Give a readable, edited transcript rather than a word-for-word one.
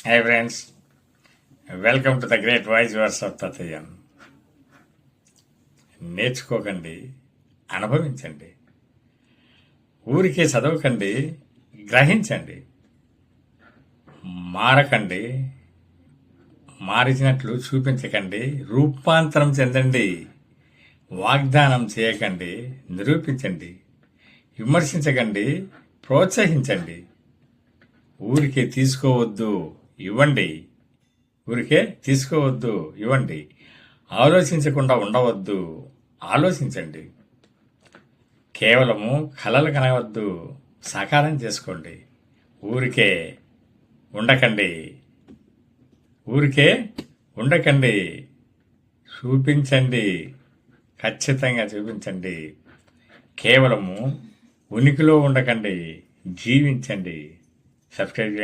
High friends, welcome to the great voice verse of తాతయ్య. నేర్చుకోకండి, అనుభవించండి. ఊరికే చదవకండి, గ్రహించండి. మారకండి, మారిచినట్లు చూపించకండి, రూపాంతరం చెందండి. వాగ్దానం చేయకండి, నిరూపించండి. విమర్శించకండి, ప్రోత్సహించండి. ఊరికే తీసుకోవద్దు, ఇవ్వండి. ఊరికే తీసుకోవద్దు, ఇవ్వండి. ఆలోచించకుండా ఉండవద్దు, ఆలోచించండి. కేవలము కలలు కనవద్దు, సాకారం చేసుకోండి. ఊరికే ఉండకండి, ఊరికే ఉండకండి. చూపించండి, ఖచ్చితంగా చూపించండి. కేవలము ఉనికిలో ఉండకండి, జీవించండి. సబ్స్క్రైబ్